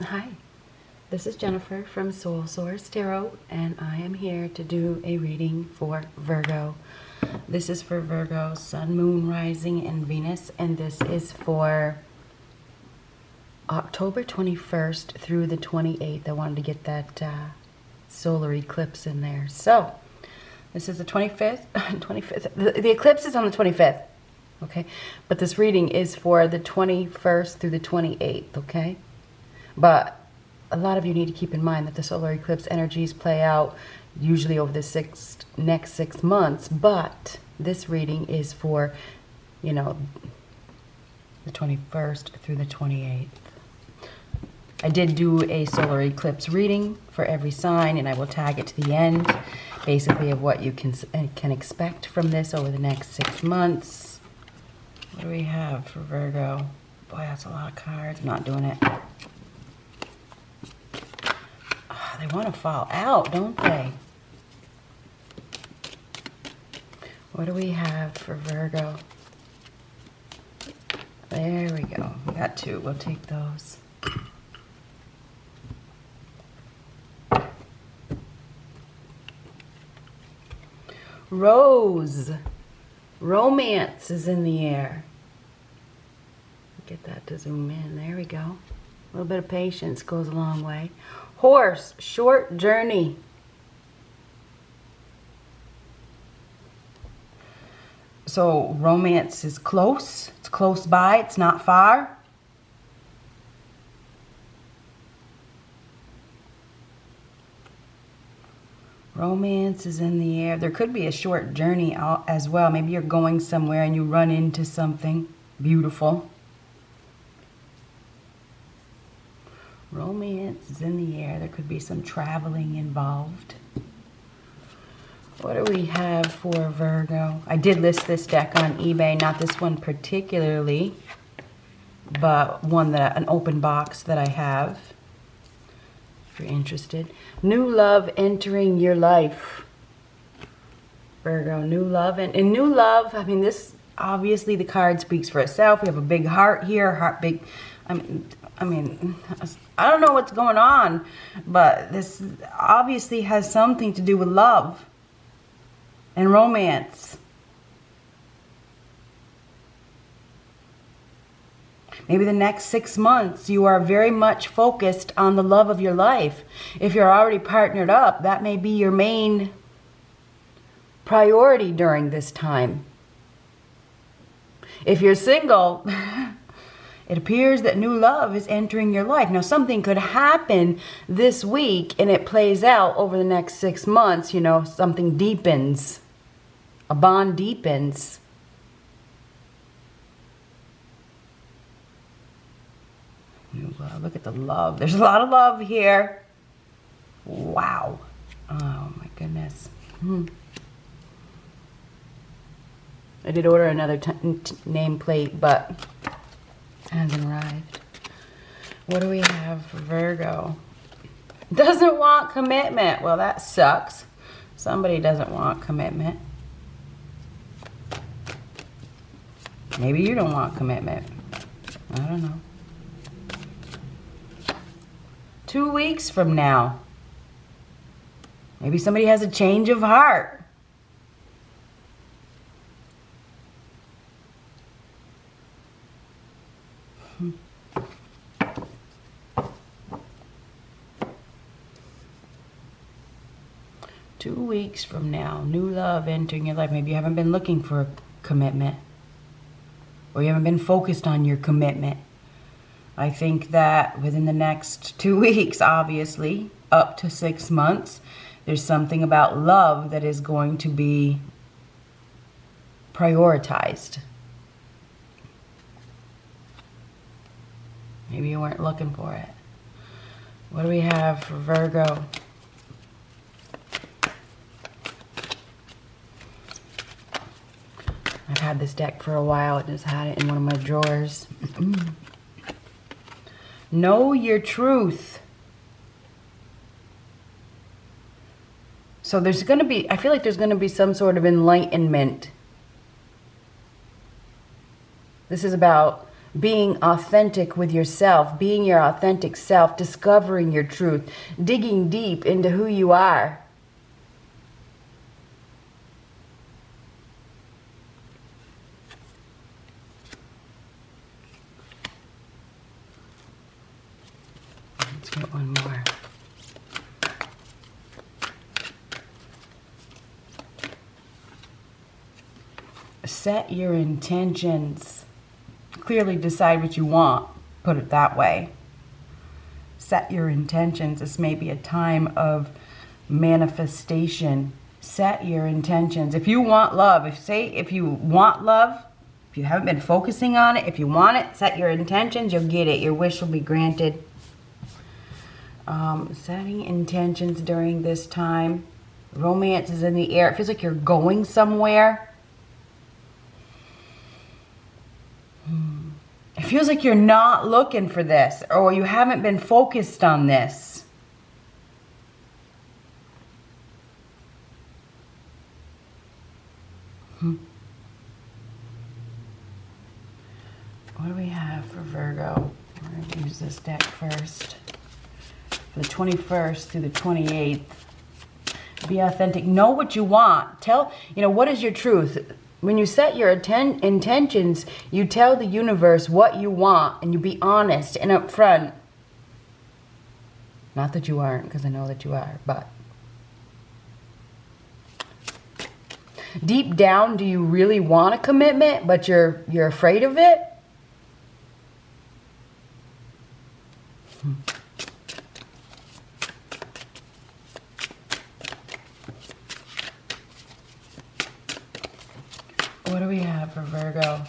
Hi, this is Jennifer from Soul Source Tarot, and I am here to do a reading for Virgo. This is for Virgo, Sun, Moon, Rising, and Venus, and this is for October 21st through the 28th. I wanted to get that solar eclipse in there. So, this is the 25th. 25th. The eclipse is on the 25th, okay? But this reading is for the 21st through the 28th, okay? But a lot of you need to keep in mind that the solar eclipse energies play out usually over the next 6 months. But this reading is for, you know, the 21st through the 28th. I did do a solar eclipse reading for every sign, and I will tag it to the end, basically of what you can expect from this over the next 6 months. What do we have for Virgo? Boy, that's a lot of cards. I'm not doing it. Oh, they want to fall out, don't they? What do we have for Virgo? There we go. We got two. We'll take those. Rose. Romance is in the air. Get that to zoom in. There we go. A little bit of patience goes a long way. Horse. Short journey. So romance is close. It's close by. It's not far. Romance is in the air. There could be a short journey out as well. Maybe you're going somewhere and you run into something beautiful. Romance is in the air. There could be some traveling involved. What do we have for Virgo? I did list this deck on eBay. Not this one particularly, but an open box that I have. If you're interested. New love entering your life. Virgo, new love. And new love, I mean, this, obviously the card speaks for itself. We have a big heart here, I mean, I don't know what's going on, but this obviously has something to do with love and romance. Maybe the next 6 months you are very much focused on the love of your life. If you're already partnered up, that may be your main priority during this time. If you're single, it appears that new love is entering your life. Now, something could happen this week and it plays out over the next 6 months. You know, something deepens. A bond deepens. New love. Look at the love. There's a lot of love here. Wow. Oh, my goodness. I did order another nameplate, but it hasn't arrived. What do we have for Virgo? Doesn't want commitment. Well, that sucks. Somebody doesn't want commitment. Maybe you don't want commitment. I don't know. 2 weeks from now. Maybe somebody has a change of heart. Two weeks from now, new love entering your life. Maybe you haven't been looking for a commitment, or you haven't been focused on your commitment. I think that within the next 2 weeks, obviously, up to 6 months, there's something about love that is going to be prioritized. Maybe you weren't looking for it. What do we have for Virgo? I've had this deck for a while. I just had it in one of my drawers. Know your truth. So there's going to be, I feel like there's going to be some sort of enlightenment. This is about being authentic with yourself, being your authentic self, discovering your truth, digging deep into who you are. Let's get one more. Set your intentions. Clearly decide what you want. Put it that way. Set your intentions. This may be a time of manifestation. Set your intentions. If you want love, if you want love, if you haven't been focusing on it, if you want it, set your intentions, you'll get it. Your wish will be granted. Setting intentions during this time. Romance is in the air. It feels like you're going somewhere. It feels like you're not looking for this, or you haven't been focused on this. What do we have for Virgo? We're going to use this deck first. For the 21st through the 28th. Be authentic. Know what you want. Tell, what is your truth? When you set your intentions, you tell the universe what you want, and you be honest and upfront. Not that you aren't, because I know that you are, but deep down, do you really want a commitment, but you're afraid of it? What do we have for Virgo?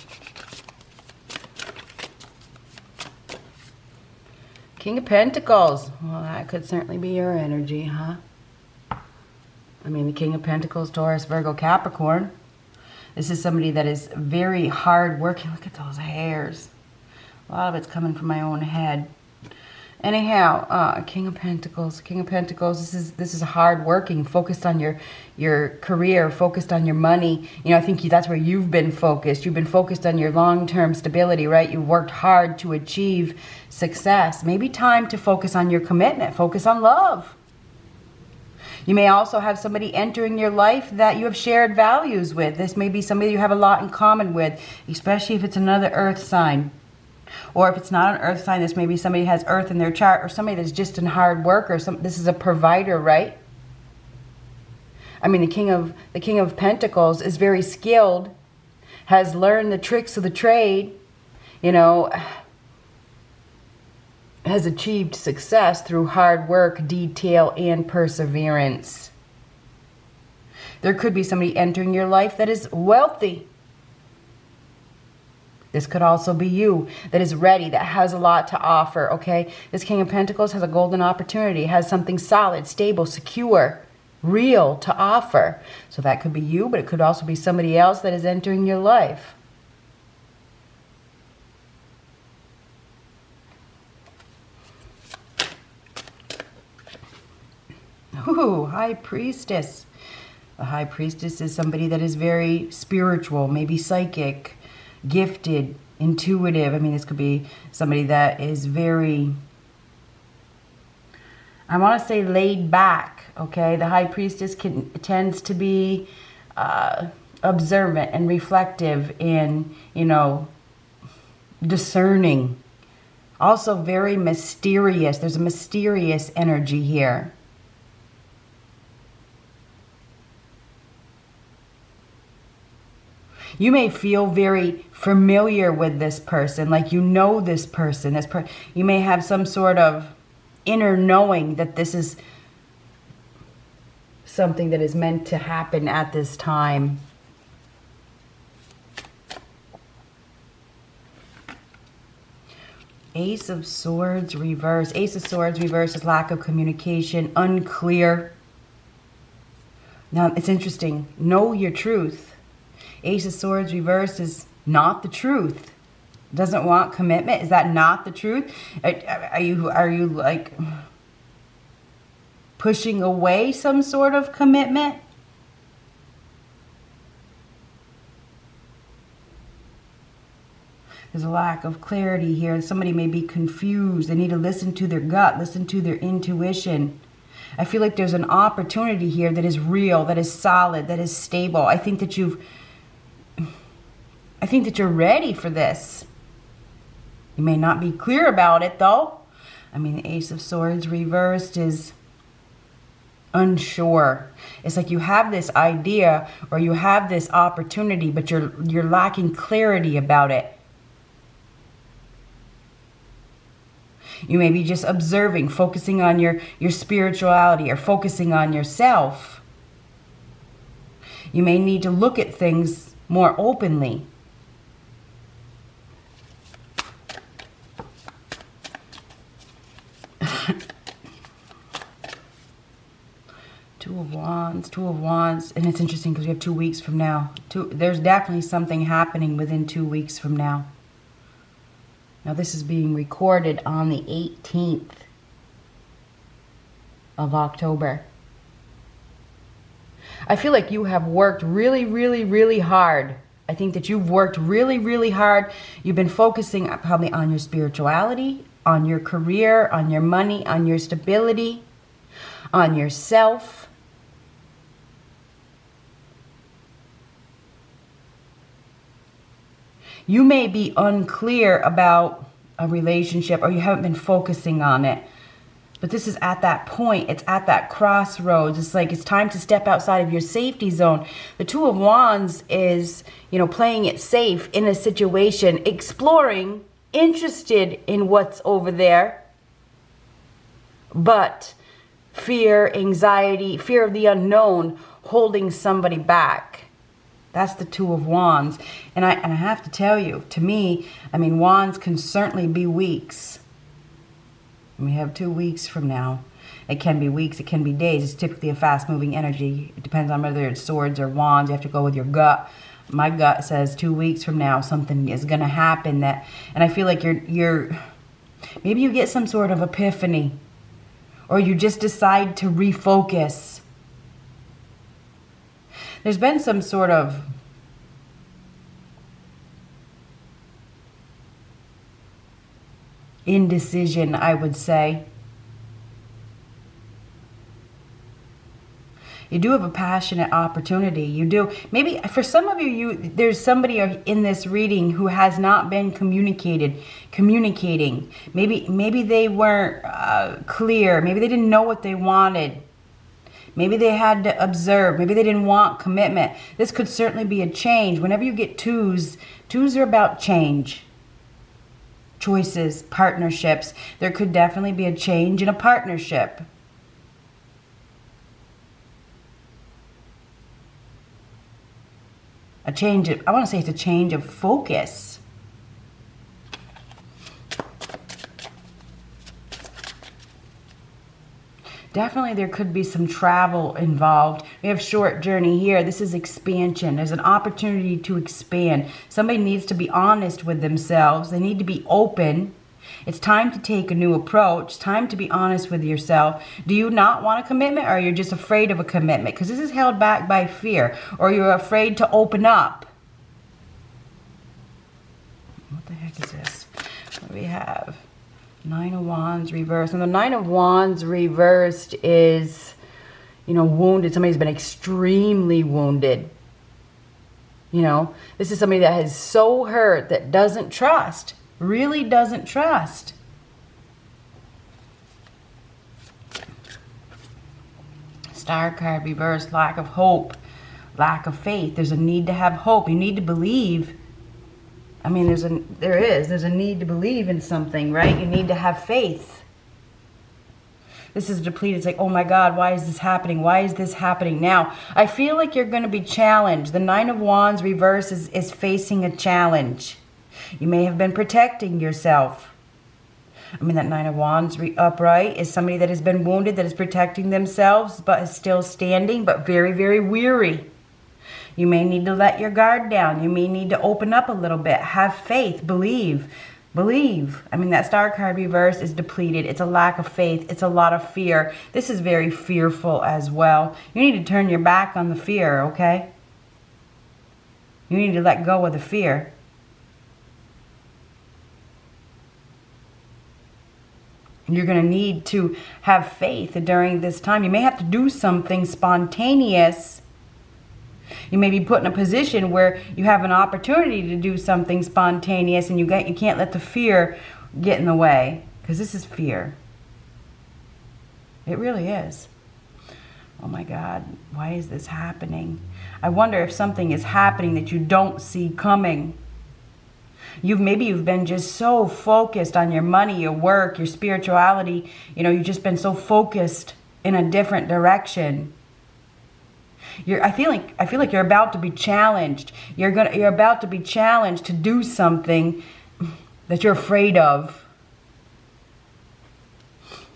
King of Pentacles. Well, that could certainly be your energy, huh? I mean, the King of Pentacles, Taurus, Virgo, Capricorn. This is somebody that is very hard working. Look at those hairs. A lot of it's coming from my own head. Anyhow, King of Pentacles. King of Pentacles, this is hard working, focused on your career, focused on your money. I think that's where you've been focused. You've been focused on your long-term stability, right? You've worked hard to achieve success. Maybe time to focus on your commitment, focus on love. You may also have somebody entering your life that you have shared values with. This may be somebody you have a lot in common with, especially if it's another earth sign. Or if it's not an earth sign, this may be somebody who has earth in their chart, or somebody that's just in hard work, or this is a provider, right? I mean, the King of Pentacles is very skilled, has learned the tricks of the trade, has achieved success through hard work, detail, and perseverance. There could be somebody entering your life that is wealthy. This could also be you that is ready, that has a lot to offer, okay? This King of Pentacles has a golden opportunity, has something solid, stable, secure, real to offer. So that could be you, but it could also be somebody else that is entering your life. Ooh, High Priestess. The High Priestess is somebody that is very spiritual, maybe psychic, gifted, intuitive. I mean, this could be somebody that is very, I want to say, laid back, okay? The High Priestess tends to be observant and reflective and, discerning. Also very mysterious. There's a mysterious energy here. You may feel very familiar with this person, like this person. You may have some sort of inner knowing that this is something that is meant to happen at this time. Ace of Swords reverse. Ace of Swords reverse is lack of communication, unclear. Now, it's interesting. Know your truth. Ace of Swords reversed is not the truth. Doesn't want commitment. Is that not the truth? Are you like pushing away some sort of commitment? There's a lack of clarity here. Somebody may be confused. They need to listen to their gut, listen to their intuition. I feel like there's an opportunity here that is real, that is solid, that is stable. I think that you're ready for this. You may not be clear about it though. I mean, the Ace of Swords reversed is unsure. It's like you have this idea or you have this opportunity, but you're lacking clarity about it. You may be just observing, focusing on your spirituality or focusing on yourself. You may need to look at things more openly. Two of Wands, and it's interesting because we have 2 weeks from now. There's definitely something happening within 2 weeks from now. Now this is being recorded on the 18th of October. I feel like you have worked really, really, really hard. I think that you've worked really, really hard. You've been focusing probably on your spirituality, on your career, on your money, on your stability, on yourself. You may be unclear about a relationship or you haven't been focusing on it. But this is at that point. It's at that crossroads. It's like it's time to step outside of your safety zone. The Two of Wands is, playing it safe in a situation, exploring, interested in what's over there. But fear, anxiety, fear of the unknown, holding somebody back. That's the Two of Wands. And I have to tell you, to me, Wands can certainly be weeks. We have 2 weeks from now. It can be weeks, it can be days. It's typically a fast-moving energy. It depends on whether it's swords or wands. You have to go with your gut. My gut says 2 weeks from now something is going to happen and I feel like you're maybe you get some sort of epiphany or you just decide to refocus. There's been some sort of indecision, I would say. You do have a passionate opportunity. You do. Maybe for some of you, there's somebody in this reading who has not been communicating. Maybe they weren't clear. Maybe they didn't know what they wanted. Maybe they had to observe. Maybe they didn't want commitment. This could certainly be a change. Whenever you get twos are about change. Choices, partnerships. There could definitely be a change in a partnership. I want to say it's a change of focus. Definitely there could be some travel involved. We have short journey here. This is expansion. There's an opportunity to expand. Somebody needs to be honest with themselves. They need to be open. It's time to take a new approach. It's time to be honest with yourself. Do you not want a commitment or you're just afraid of a commitment? Because this is held back by fear. Or you're afraid to open up. What the heck is this? What do we have? 9 of Wands reversed. And the 9 of Wands reversed is, wounded. Somebody's been extremely wounded. This is somebody that is so hurt that doesn't trust. Really doesn't trust. Star card reversed. Lack of hope. Lack of faith. There's a need to have hope. You need to believe. There's a need to believe in something, right? You need to have faith. This is depleted. It's like, oh my God, why is this happening? Why is this happening now? I feel like you're going to be challenged. The 9 of Wands reverse is facing a challenge. You may have been protecting yourself. That 9 of Wands upright is somebody that has been wounded, that is protecting themselves, but is still standing, but very, very weary. You may need to let your guard down. You may need to open up a little bit. Have faith. Believe. Believe. That star card reverse is depleted. It's a lack of faith. It's a lot of fear. This is very fearful as well. You need to turn your back on the fear, okay? You need to let go of the fear. You're going to need to have faith during this time. You may have to do something spontaneous. You may be put in a position where you have an opportunity to do something spontaneous, and you can't let the fear get in the way, because this is fear. It really is. Oh my God, why is this happening? I wonder if something is happening that you don't see coming. Maybe you've been just so focused on your money, your work, your spirituality. You've just been so focused in a different direction. I feel like you're about to be challenged. You're about to be challenged to do something that you're afraid of.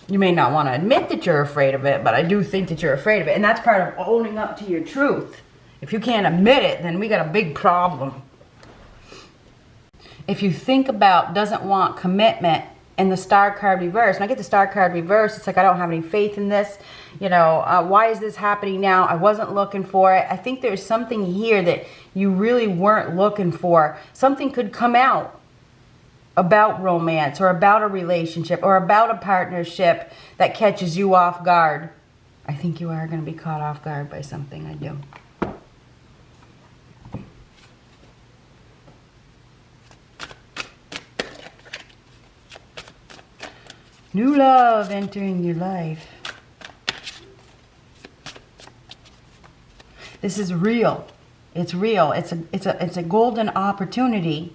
You may not want to admit that you're afraid of it, but I do think that you're afraid of it. And that's part of owning up to your truth. If you can't admit it, then we got a big problem. If you think about doesn't want commitment in the star card reverse, and I get the star card reverse, it's like I don't have any faith in this. Why is this happening now? I wasn't looking for it. I think there's something here that you really weren't looking for. Something could come out about romance or about a relationship or about a partnership that catches you off guard. I think you are going to be caught off guard by something. I do. New love entering your life. This is real. It's real. It's a golden opportunity.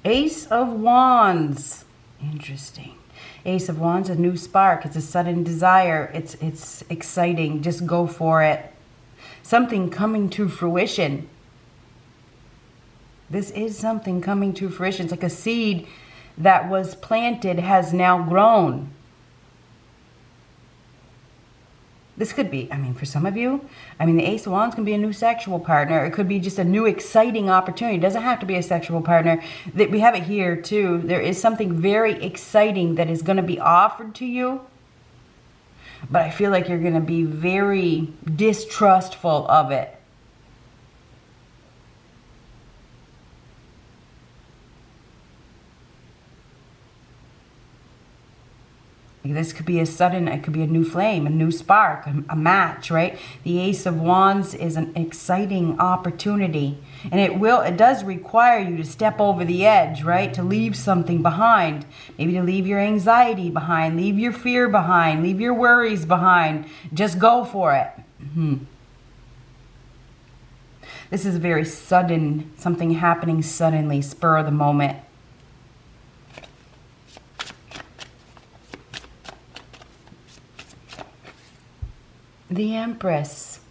Ace of Wands. Interesting. Ace of Wands, a new spark. It's a sudden desire. It's exciting. Just go for it. Something coming to fruition. This is something coming to fruition. It's like a seed that was planted has now grown. This could be, for some of you, the Ace of Wands can be a new sexual partner. It could be just a new exciting opportunity. It doesn't have to be a sexual partner. We have it here too. There is something very exciting that is going to be offered to you. But I feel like you're going to be very distrustful of it. This could be it could be a new flame, a new spark, a match, right? The Ace of Wands is an exciting opportunity. And it does require you to step over the edge, right? To leave something behind. Maybe to leave your anxiety behind, leave your fear behind, leave your worries behind. Just go for it. This is very sudden, something happening suddenly, spur of the moment. The Empress.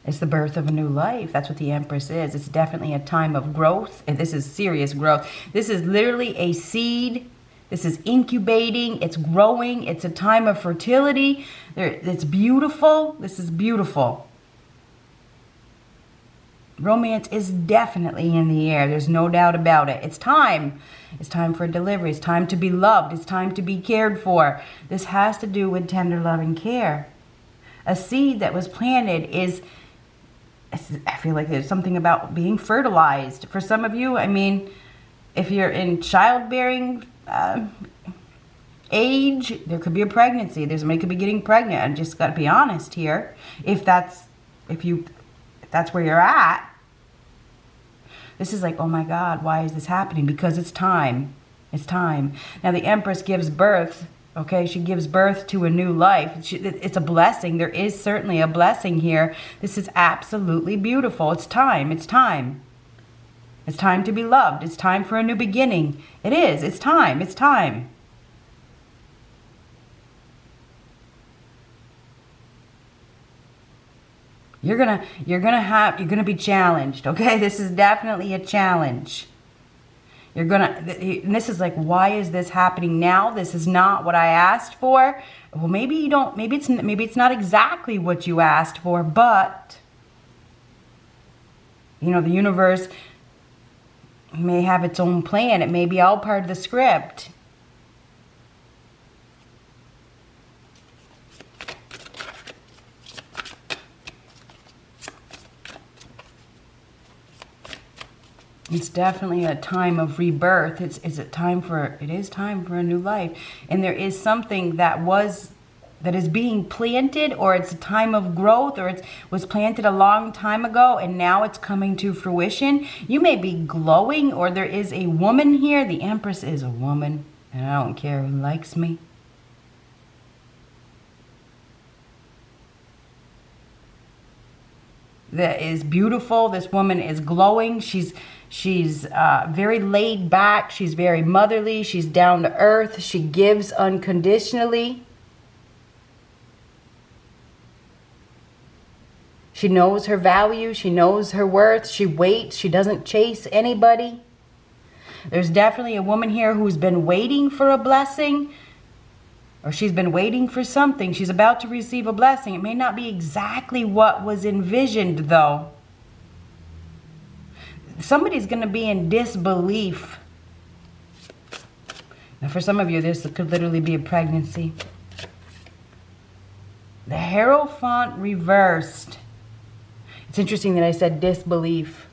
It's the birth of a new life. That's what the Empress is. It's definitely a time of growth. And this is serious growth. This is literally a seed. This is incubating. It's growing. It's a time of fertility. It's beautiful. This is beautiful. Romance is definitely in the air. There's no doubt about it. It's time. It's time for delivery. It's time to be loved. It's time to be cared for. This has to do with tender love and care. A seed that was planted I feel like there's something about being fertilized. For some of you, if you're in childbearing age, there could be a pregnancy. Somebody could be getting pregnant. I just got to be honest here. If that's where you're at. This is like, oh my God, why is this happening? Because it's time. It's time. Now the Empress gives birth, okay? She gives birth to a new life. It's a blessing. There is certainly a blessing here. This is absolutely beautiful. It's time. It's time. It's time to be loved. It's time for a new beginning. It is. It's time. It's time. You're gonna be challenged, okay? This is definitely a challenge. And this is like, why is this happening now? This is not what I asked for. Well, maybe maybe it's not exactly what you asked for, but You know, the universe may have its own plan. It may be all part of the script. It's definitely a time of rebirth. It is time for a new life. And there is something that is being planted, or it's a time of growth, or it was planted a long time ago and now it's coming to fruition. You may be glowing, or there is a woman here. The Empress is a woman, and I don't care who likes me. That is beautiful. This woman is glowing. She's very laid back. She's very motherly. She's down to earth. She gives unconditionally. She knows her value. She knows her worth. She waits. She doesn't chase anybody. There's definitely a woman here who's been waiting for a blessing, or she's been waiting for something. She's about to receive a blessing. It may not be exactly what was envisioned, though. Somebody's going to be in disbelief. Now, for some of you, this could literally be a pregnancy. The Hierophant reversed. It's interesting that I said disbelief,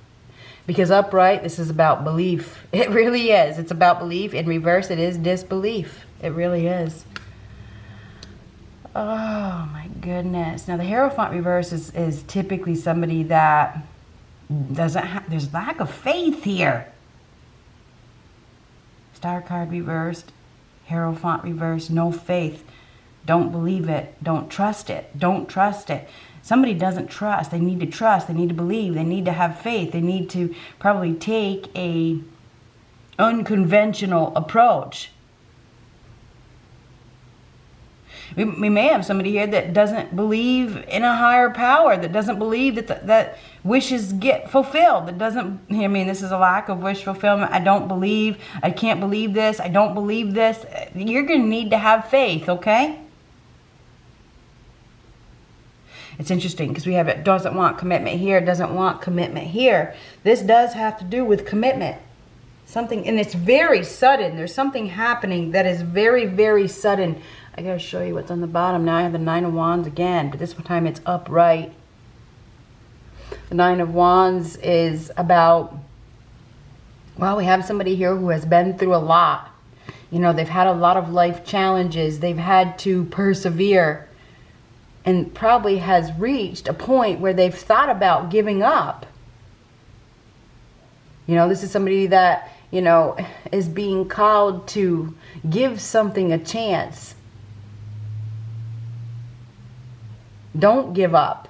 because upright, this is about belief. It really is. It's about belief. In reverse, it is disbelief. It really is. Oh my goodness. Now the Hierophant reverse is typically somebody that doesn't have, there's lack of faith here. Star card reversed, Hierophant reversed, no faith. Don't believe it. Don't trust it. Don't trust it. Somebody doesn't trust. They need to trust. They need to believe. They need to have faith. They need to probably take a unconventional approach. We may have somebody here that doesn't believe in a higher power, that doesn't believe that wishes get fulfilled, that doesn't, I mean, this is a lack of wish fulfillment. I don't believe, I can't believe this, I don't believe this. You're going to need to have faith, okay? It's interesting because we have it doesn't want commitment here, doesn't want commitment here. This does have to do with commitment. Something, and it's very sudden. There's something happening that is very, very sudden. I gotta show you what's on the bottom. Now I have the Nine of Wands again, but this time it's upright. The Nine of Wands is about, well, we have somebody here who has been through a lot. You know, they've had a lot of life challenges. They've had to persevere, and probably has reached a point where they've thought about giving up. You know, this is somebody that, you know, is being called to give something a chance. Don't give up.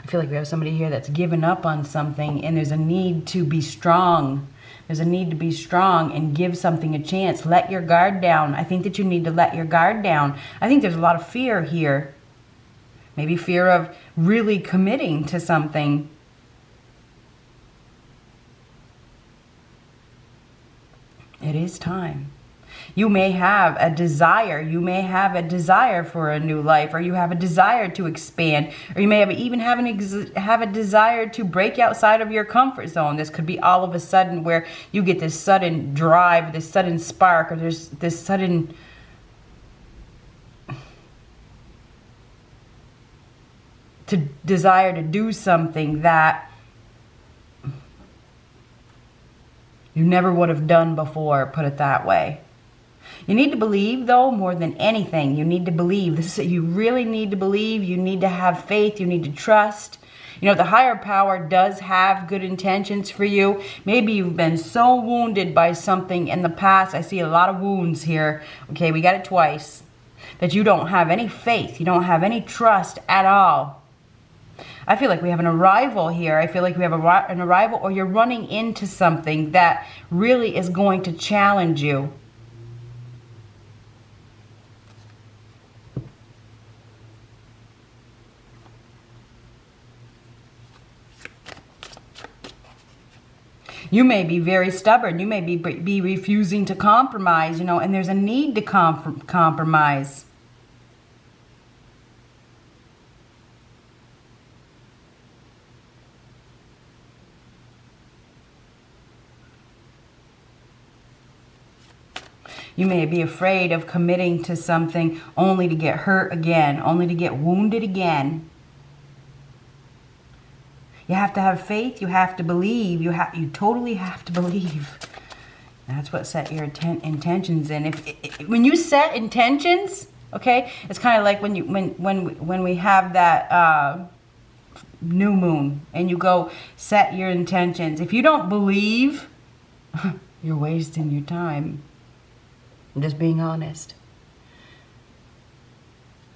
I feel like we have somebody here that's given up on something, and there's a need to be strong. There's a need to be strong and give something a chance. Let your guard down. I think that you need to let your guard down. I think there's a lot of fear here. Maybe fear of really committing to something. It is time. You may have a desire. You may have a desire for a new life, or you have a desire to expand, or you may have have a desire to break outside of your comfort zone. This could be all of a sudden where you get this sudden drive, this sudden spark, or there's this sudden desire to do something that you never would have done before, put it that way. You need to believe, though, more than anything. You need to believe. You really need to believe. You need to have faith. You need to trust. You know, the higher power does have good intentions for you. Maybe you've been so wounded by something in the past. I see a lot of wounds here. Okay, we got it twice. That you don't have any faith. You don't have any trust at all. I feel like we have an arrival here. I feel like we have an arrival, or you're running into something that really is going to challenge you. You may be very stubborn. You may be refusing to compromise, you know, and there's a need to compromise. You may be afraid of committing to something only to get hurt again, only to get wounded again. You have to have faith. You have to believe. You totally have to believe. That's what set your intentions in. When you set intentions, okay, it's kind of like when we have that new moon and you go set your intentions. If you don't believe, you're wasting your time. I'm just being honest.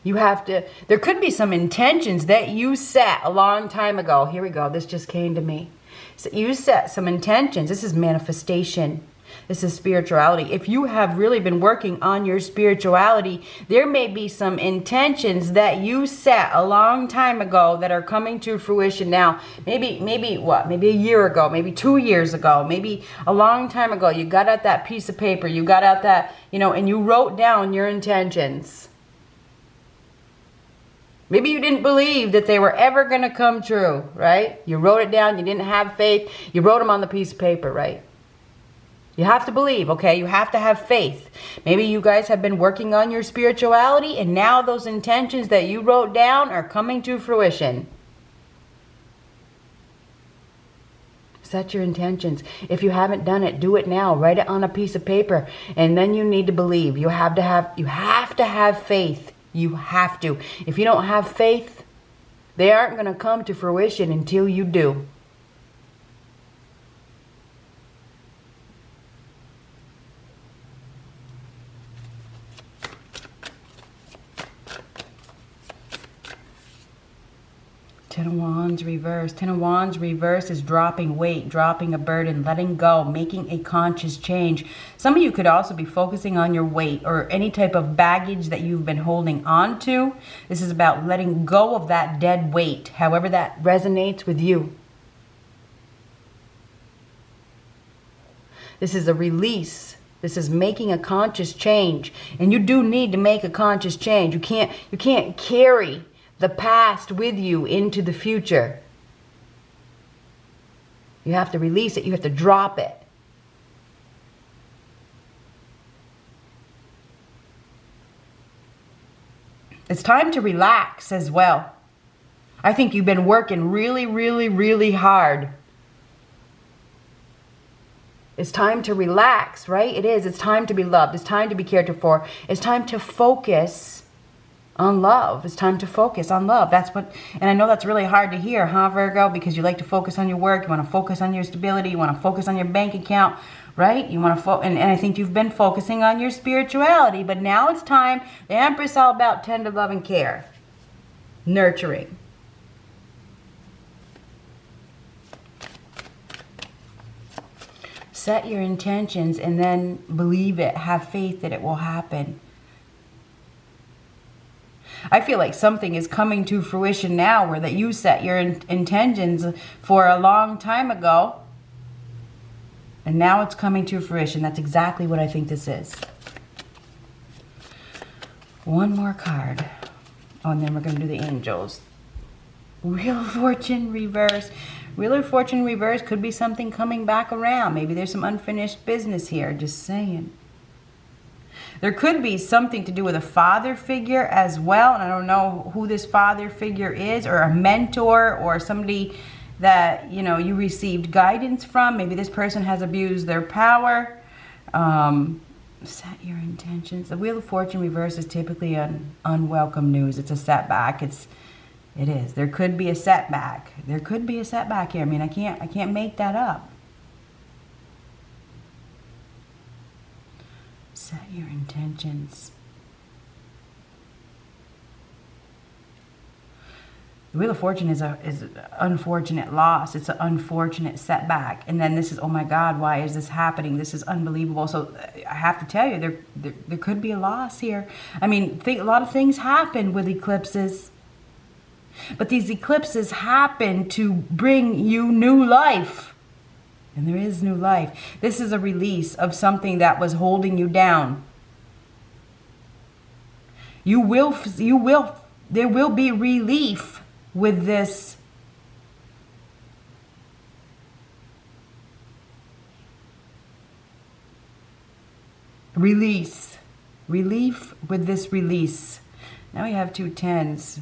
You have to, there could be some intentions that you set a long time ago. Here we go. This just came to me. So you set some intentions. This is manifestation. This is spirituality. If you have really been working on your spirituality, there may be some intentions that you set a long time ago that are coming to fruition now. Maybe what? Maybe a year ago, maybe 2 years ago, maybe a long time ago. You got out that piece of paper, you got out that, and you wrote down your intentions. Maybe you didn't believe that they were ever going to come true, right? You wrote it down, you didn't have faith, you wrote them on the piece of paper, right? You have to believe, okay? You have to have faith. Maybe you guys have been working on your spirituality and now those intentions that you wrote down are coming to fruition. Set your intentions. If you haven't done it, do it now. Write it on a piece of paper. And then you need to believe. You have to have faith. You have to. If you don't have faith, they aren't going to come to fruition until you do. Ten of Wands reverse. Ten of Wands reverse is dropping weight, dropping a burden, letting go, making a conscious change. Some of you could also be focusing on your weight or any type of baggage that you've been holding on to. This is about letting go of that dead weight, however that resonates with you. This is a release. This is making a conscious change. And you do need to make a conscious change. You can't carry the past with you into the future. You have to release it. You have to drop it. It's time to relax as well. I think you've been working really, really, really hard. It's time to relax, right? It is. It's time to be loved. It's time to be cared for. It's time to focus on love. It's time to focus on love. That's what, and I know that's really hard to hear, huh, Virgo? Because you like to focus on your work. You want to focus on your stability. You want to focus on your bank account, right? You want to and I think you've been focusing on your spirituality, but now it's time. The Empress is all about tender love and care. Nurturing. Set your intentions and then believe it. Have faith that it will happen. I feel like something is coming to fruition now where that you set your intentions for a long time ago. And now it's coming to fruition. That's exactly what I think this is. One more card. Oh, and then we're going to do the angels. Wheel of Fortune reverse. Wheel of Fortune reverse could be something coming back around. Maybe there's some unfinished business here. Just saying. There could be something to do with a father figure as well. And I don't know who this father figure is, or a mentor, or somebody that, you received guidance from. Maybe this person has abused their power. Set your intentions. The Wheel of Fortune reverse is typically unwelcome news. It's a setback. It is. There could be a setback. There could be a setback here. I mean, I can't make that up. Set your intentions. The Wheel of Fortune is an unfortunate loss. It's an unfortunate setback. And then this is, oh my God, why is this happening? This is unbelievable. So I have to tell you, there could be a loss here. I mean, a lot of things happen with eclipses. But these eclipses happen to bring you new life. And there is new life. This is a release of something that was holding you down. There will be relief with this. Release. Relief with this release. Now we have 2 tens.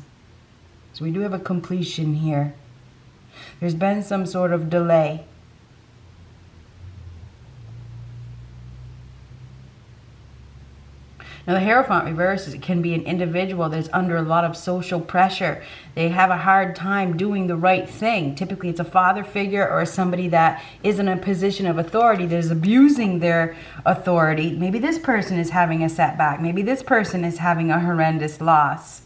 So we do have a completion here. There's been some sort of delay. Now the Hierophant reverse is, it can be an individual that's under a lot of social pressure. They have a hard time doing the right thing. Typically it's a father figure or somebody that is in a position of authority that is abusing their authority. Maybe this person is having a setback. Maybe this person is having a horrendous loss.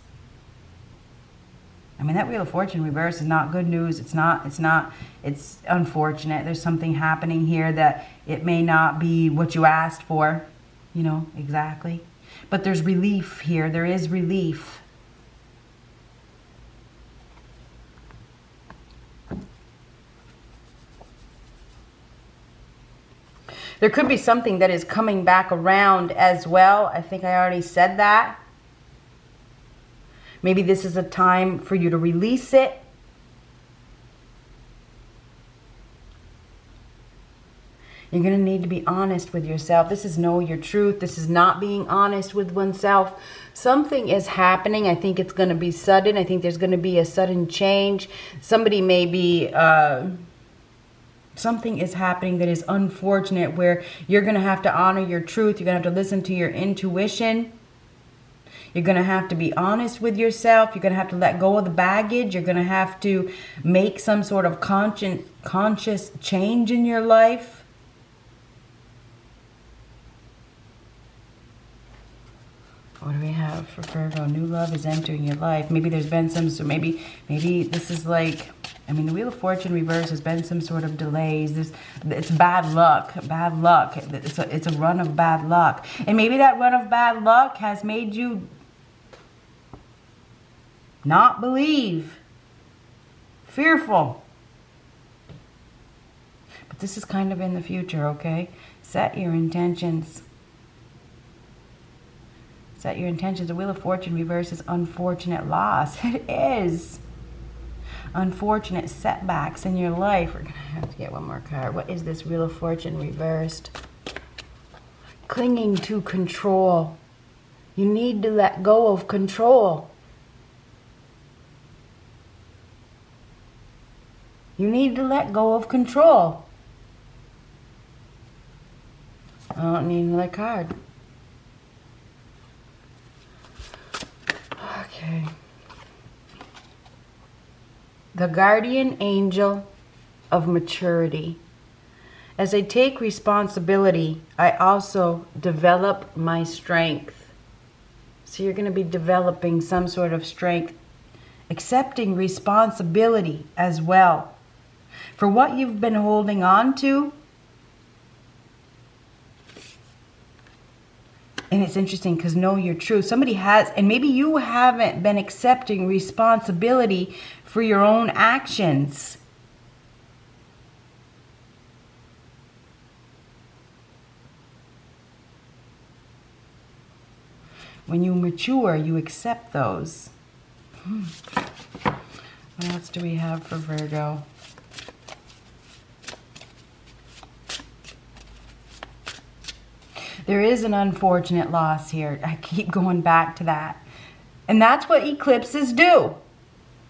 I mean, that Wheel of Fortune reverse is not good news. It's unfortunate. There's something happening here that it may not be what you asked for, you know, exactly. But there's relief here. There is relief. There could be something that is coming back around as well. I think I already said that. Maybe this is a time for you to release it. You're going to need to be honest with yourself. This is know your truth. This is not being honest with oneself. Something is happening. I think it's going to be sudden. I think there's going to be a sudden change. Somebody may be... something is happening that is unfortunate where you're going to have to honor your truth. You're going to have to listen to your intuition. You're going to have to be honest with yourself. You're going to have to let go of the baggage. You're going to have to make some sort of conscious change in your life. What do we have for Virgo? New love is entering your life. Maybe there's been some, so maybe this is like, I mean, the Wheel of Fortune reverse has been some sort of delays. It's bad luck. Bad luck. It's a run of bad luck. And maybe that run of bad luck has made you not believe. Fearful. But this is kind of in the future, okay? Set your intentions. Set your intentions. The Wheel of Fortune reverse is unfortunate loss. It is. Unfortunate setbacks in your life. We're going to have to get one more card. What is this Wheel of Fortune reversed? Clinging to control. You need to let go of control. You need to let go of control. I don't need another card. Okay. The guardian angel of maturity. As I take responsibility, I also develop my strength. So you're going to be developing some sort of strength, accepting responsibility as well for what you've been holding on to. And it's interesting because know your truth. Somebody has, and maybe you haven't been accepting responsibility for your own actions. When you mature, you accept those. What else do we have for Virgo? There is an unfortunate loss here. I keep going back to that. And that's what eclipses do.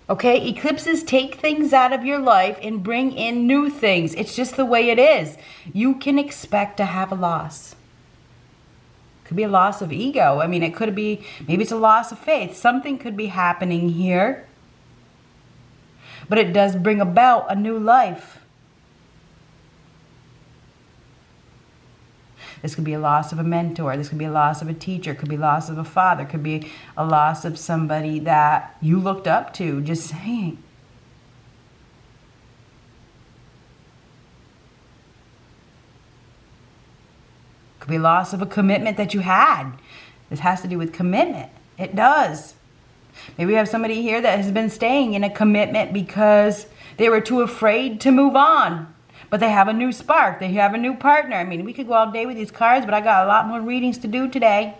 Okay? Eclipses take things out of your life and bring in new things. It's just the way it is. You can expect to have a loss. Could be a loss of ego. I mean, it could be, maybe it's a loss of faith. Something could be happening here. But it does bring about a new life. This could be a loss of a mentor. This could be a loss of a teacher. It could be a loss of a father. It could be a loss of somebody that you looked up to. Just saying. It could be a loss of a commitment that you had. This has to do with commitment. It does. Maybe we have somebody here that has been staying in a commitment because they were too afraid to move on. But they have a new spark. They have a new partner. I mean, we could go all day with these cards, but I got a lot more readings to do today.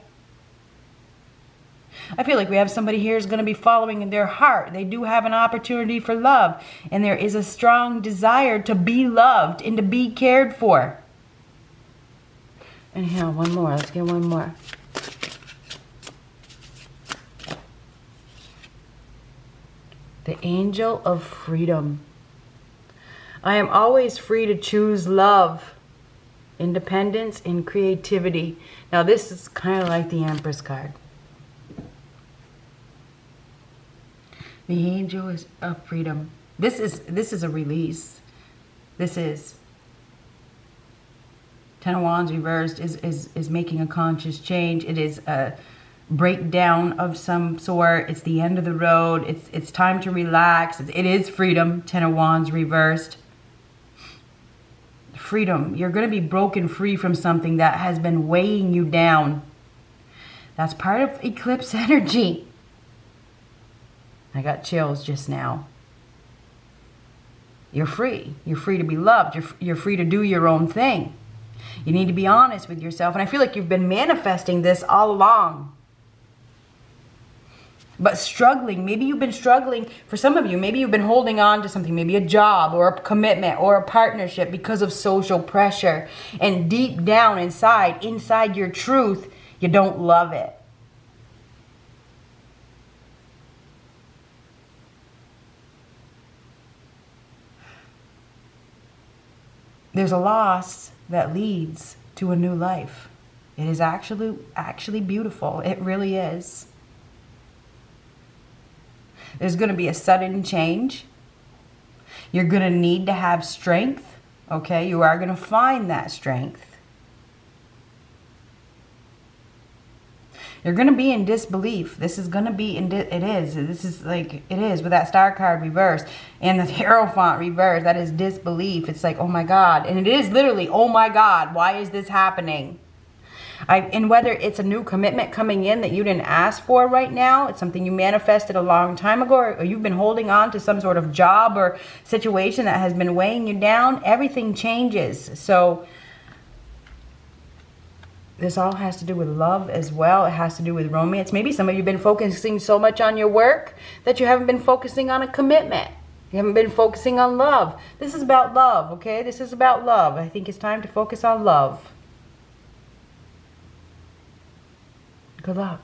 I feel like we have somebody here who's going to be following in their heart. They do have an opportunity for love. And there is a strong desire to be loved and to be cared for. And here, one more. Let's get one more. The Angel of Freedom. I am always free to choose love, independence, and creativity. Now this is kind of like the Empress card. The Angel is of Freedom. This is a release. This is Ten of Wands reversed is making a conscious change. It is a breakdown of some sort. It's the end of the road. It's time to relax. It is freedom. Ten of Wands reversed. Freedom. You're going to be broken free from something that has been weighing you down. That's part of eclipse energy. I got chills just now. You're free. You're free to be loved. You're free to do your own thing. You need to be honest with yourself. And I feel like you've been manifesting this all along. But struggling, maybe you've been struggling, for some of you, maybe you've been holding on to something, maybe a job or a commitment or a partnership because of social pressure. And deep down inside your truth, you don't love it. There's a loss that leads to a new life. It is actually beautiful. It really is. There's going to be a sudden change. You're going to need to have strength. Okay, you are going to find that strength. You're going to be in disbelief. This is going to be this is like it is with that star card reversed and the Hierophant reversed. That is disbelief. It's like, oh my God. And it is literally, oh my God, why is this happening? And whether it's a new commitment coming in that you didn't ask for right now, it's something you manifested a long time ago, or you've been holding on to some sort of job or situation that has been weighing you down, everything changes. So this all has to do with love as well. It has to do with romance. Maybe some of you have been focusing so much on your work that you haven't been focusing on a commitment. You haven't been focusing on love. This is about love, okay? This is about love. I think it's time to focus on love. Good luck.